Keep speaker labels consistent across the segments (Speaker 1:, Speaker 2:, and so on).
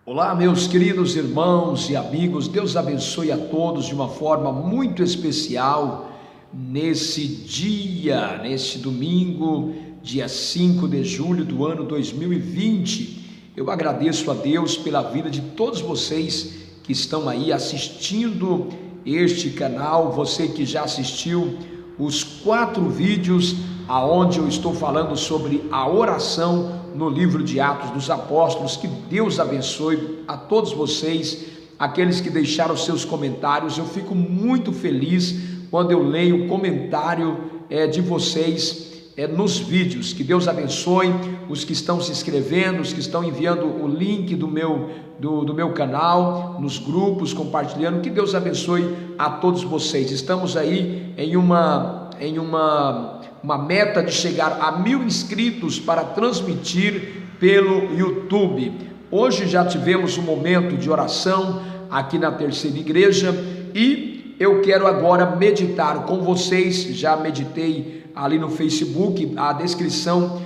Speaker 1: Olá, meus queridos irmãos e amigos, Deus abençoe a todos de uma forma muito especial nesse dia, neste domingo, dia 5 de julho do ano 2020. Eu agradeço a Deus pela vida de todos vocês que estão aí assistindo este canal, você que já assistiu os 4 vídeos aonde eu estou falando sobre a oração no livro de Atos dos Apóstolos. Que Deus abençoe a todos vocês, aqueles que deixaram seus comentários. Eu fico muito feliz quando eu leio o comentário de vocês nos vídeos. Que Deus abençoe os que estão se inscrevendo, os que estão enviando o link do meu canal, nos grupos, compartilhando. Que Deus abençoe a todos vocês. Estamos aí em uma meta de chegar a 1000 inscritos para transmitir pelo YouTube. Hoje já tivemos um momento de oração aqui na Terceira Igreja e eu quero agora meditar com vocês. Já meditei ali no Facebook, a descrição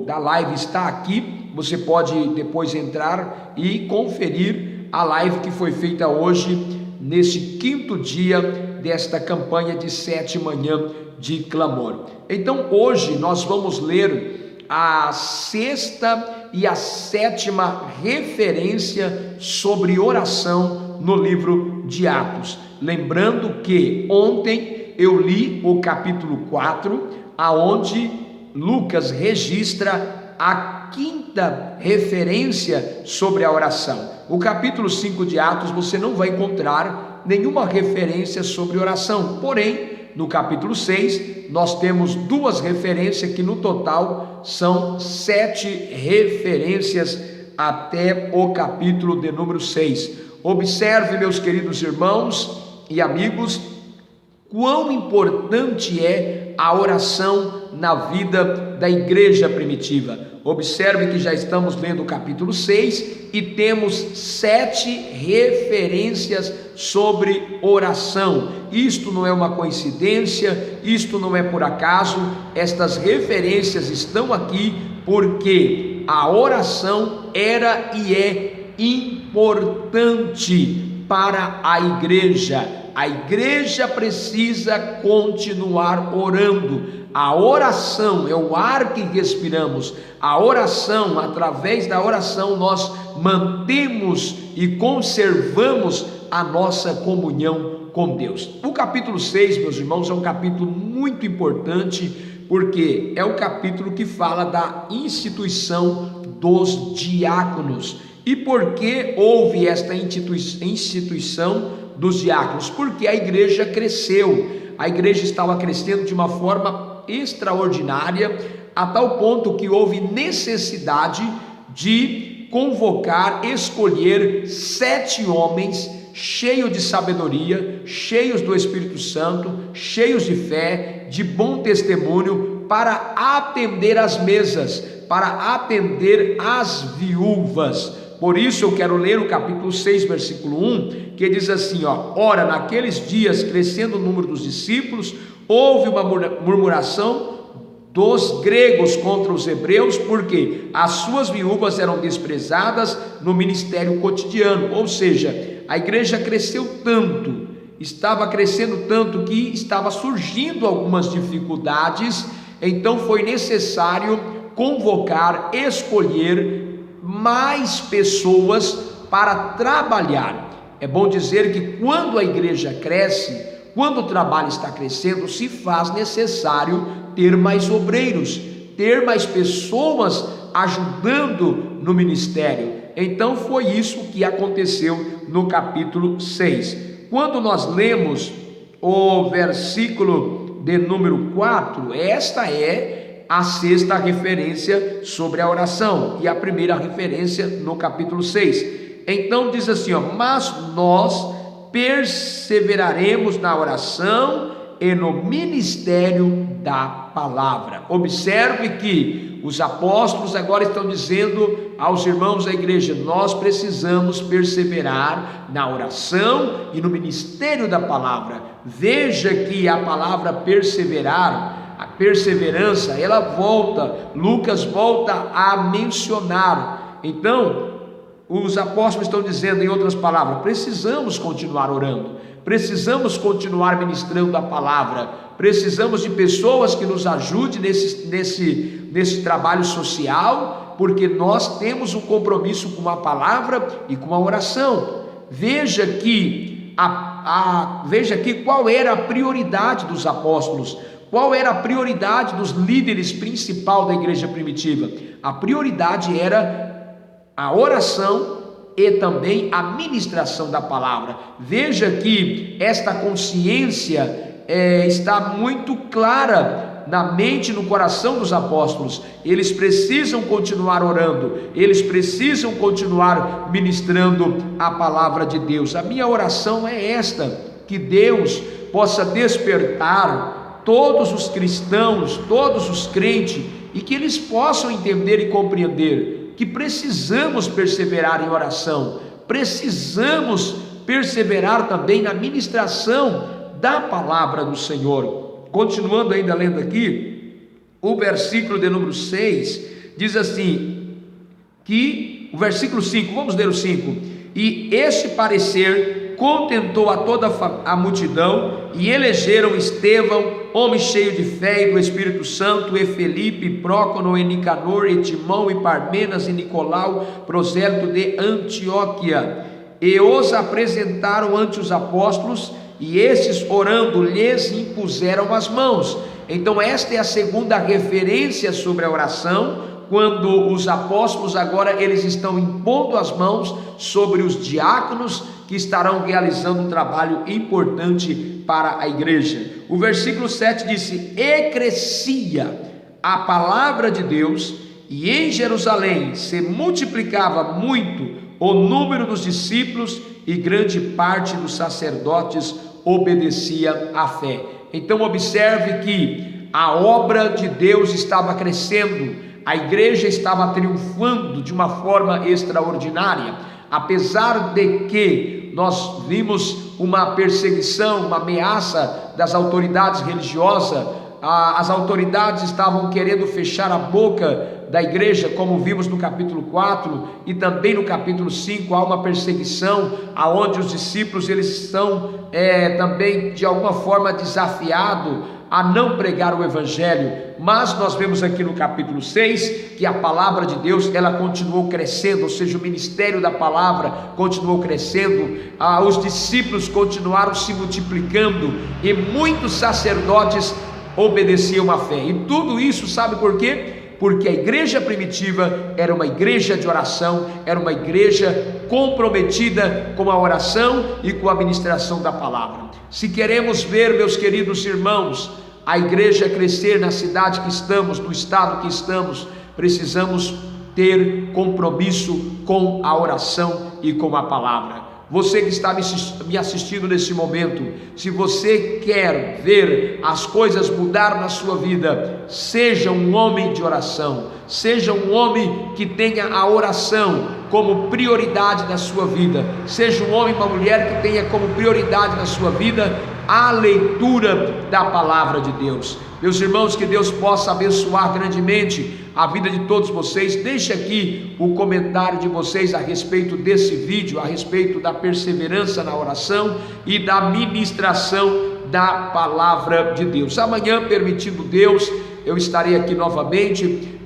Speaker 1: da live está aqui, você pode depois entrar e conferir a live que foi feita hoje, nesse 5º dia desta campanha de 7 manhã de clamor. Então hoje nós vamos ler a 6ª e a 7ª referência sobre oração no livro de Atos. Lembrando que ontem eu li o capítulo 4, aonde Lucas registra a 5ª referência sobre a oração. O capítulo 5 de Atos você não vai encontrar nenhuma referência sobre oração, porém no capítulo 6 nós temos 2 referências, que no total são 7 referências até o capítulo de número 6. Observe, meus queridos irmãos e amigos, quão importante é a oração na vida da igreja primitiva. Observe que já estamos lendo o capítulo 6 e temos 7 referências sobre oração. Isto não é uma coincidência, isto não é por acaso. Estas referências estão aqui porque a oração era e é importante para a igreja. A igreja precisa continuar orando. A oração é o ar que respiramos. A oração, através da oração, nós mantemos e conservamos a nossa comunhão com Deus. O capítulo 6, meus irmãos, é um capítulo muito importante, porque é o capítulo que fala da instituição dos diáconos. E por que houve esta instituição dos diáconos? Porque a igreja cresceu, a igreja estava crescendo de uma forma extraordinária, a tal ponto que houve necessidade de convocar, escolher 7 homens cheios de sabedoria, cheios do Espírito Santo, cheios de fé, de bom testemunho, para atender as mesas, para atender as viúvas. Por isso eu quero ler o capítulo 6, versículo 1, que diz assim, ora, naqueles dias, crescendo o número dos discípulos, houve uma murmuração dos gregos contra os hebreus, porque as suas viúvas eram desprezadas no ministério cotidiano. Ou seja, a igreja cresceu tanto, estava crescendo tanto, que estava surgindo algumas dificuldades. Então foi necessário convocar, escolher mais pessoas para trabalhar. É bom dizer que quando a igreja cresce, quando o trabalho está crescendo, se faz necessário ter mais obreiros, ter mais pessoas ajudando no ministério. Então foi isso que aconteceu no capítulo 6. Quando nós lemos o versículo de número 4, esta é a 6ª referência sobre a oração e a primeira referência no capítulo 6. Então diz assim, mas nós perseveraremos na oração e no ministério da palavra. Observe que os apóstolos agora estão dizendo aos irmãos da igreja, nós precisamos perseverar na oração e no ministério da palavra. Veja que a palavra perseverar, a perseverança, ela volta, Lucas volta a mencionar. Então, os apóstolos estão dizendo, em outras palavras, precisamos continuar orando, precisamos continuar ministrando a palavra, precisamos de pessoas que nos ajudem nesse trabalho social, porque nós temos um compromisso com a palavra e com a oração. Veja que qual era a prioridade dos apóstolos, qual era a prioridade dos líderes principais da igreja primitiva. A prioridade era a oração e também a ministração da palavra. Veja que esta consciência está muito clara na mente e no coração dos apóstolos. Eles precisam continuar orando, eles precisam continuar ministrando a palavra de Deus. A minha oração é esta: que Deus possa despertar todos os cristãos, todos os crentes, e que eles possam entender e compreender que precisamos perseverar em oração, precisamos perseverar também na ministração da palavra do Senhor. Continuando ainda lendo aqui, o versículo de número 6 diz assim, que o versículo 5, vamos ler o 5: e este parecer contentou a toda a multidão, e elegeram Estevão, homem cheio de fé e do Espírito Santo, e Felipe, Prócono, e Nicanor, e Timão, e Parmenas, e Nicolau, prosélito de Antioquia, e os apresentaram ante os apóstolos, e estes, orando, lhes impuseram as mãos. Então esta é a segunda referência sobre a oração, quando os apóstolos agora eles estão impondo as mãos sobre os diáconos que estarão realizando um trabalho importante para a igreja. O versículo 7 disse: e crescia a palavra de Deus, e em Jerusalém se multiplicava muito o número dos discípulos, e grande parte dos sacerdotes obedecia à fé. Então observe que a obra de Deus estava crescendo, a igreja estava triunfando de uma forma extraordinária, apesar de que nós vimos uma perseguição, uma ameaça das autoridades religiosas. As autoridades estavam querendo fechar a boca da igreja, como vimos no capítulo 4 e também no capítulo 5, há uma perseguição, aonde os discípulos eles estão também de alguma forma desafiados a não pregar o evangelho. Mas nós vemos aqui no capítulo 6 que a palavra de Deus ela continuou crescendo, ou seja, o ministério da palavra continuou crescendo, os discípulos continuaram se multiplicando e muitos sacerdotes obedeciam à fé. E tudo isso, sabe por quê? Porque a igreja primitiva era uma igreja de oração, era uma igreja comprometida com a oração e com a ministração da palavra. Se queremos ver, meus queridos irmãos, a igreja crescer na cidade que estamos, no estado que estamos, precisamos ter compromisso com a oração e com a palavra. Você que está me assistindo nesse momento, se você quer ver as coisas mudar na sua vida, seja um homem de oração, seja um homem que tenha a oração como prioridade na sua vida, seja um homem e uma mulher que tenha como prioridade na sua vida a leitura da palavra de Deus. Meus irmãos, que Deus possa abençoar grandemente a vida de todos vocês. Deixe aqui o comentário de vocês a respeito desse vídeo, a respeito da perseverança na oração e da ministração da palavra de Deus. Amanhã, permitindo Deus, eu estarei aqui novamente,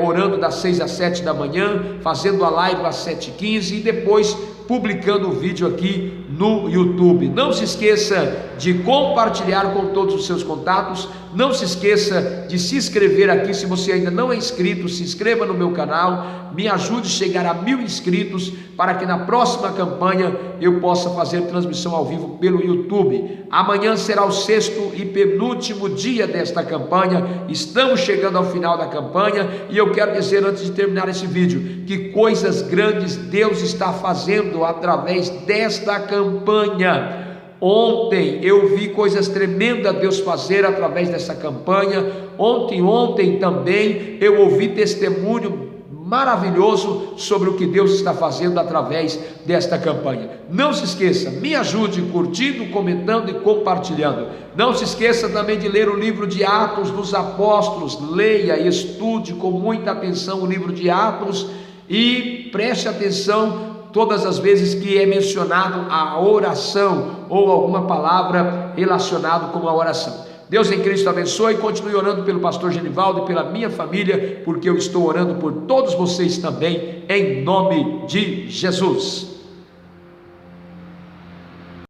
Speaker 1: orando das 6 às 7 da manhã, fazendo a live às 7h15 e depois publicando o vídeo aqui no YouTube. Não se esqueça de compartilhar com todos os seus contatos, não se esqueça de se inscrever aqui, se você ainda não é inscrito, se inscreva no meu canal, me ajude a chegar a 1000 inscritos, para que na próxima campanha eu possa fazer transmissão ao vivo pelo YouTube. Amanhã será o 6º e penúltimo dia desta campanha, estamos chegando ao final da campanha, e eu quero dizer antes de terminar esse vídeo, que coisas grandes Deus está fazendo através desta campanha. Ontem eu vi coisas tremendas Deus fazer através dessa campanha. Ontem também eu ouvi testemunho maravilhoso sobre o que Deus está fazendo através desta campanha. Não se esqueça, me ajude curtindo, comentando e compartilhando. Não se esqueça também de ler o livro de Atos dos Apóstolos. Leia e estude com muita atenção o livro de Atos e preste atenção todas as vezes que é mencionado a oração ou alguma palavra relacionada com a oração. Deus em Cristo abençoe e continue orando pelo pastor Genivaldo e pela minha família, porque eu estou orando por todos vocês também, em nome de Jesus.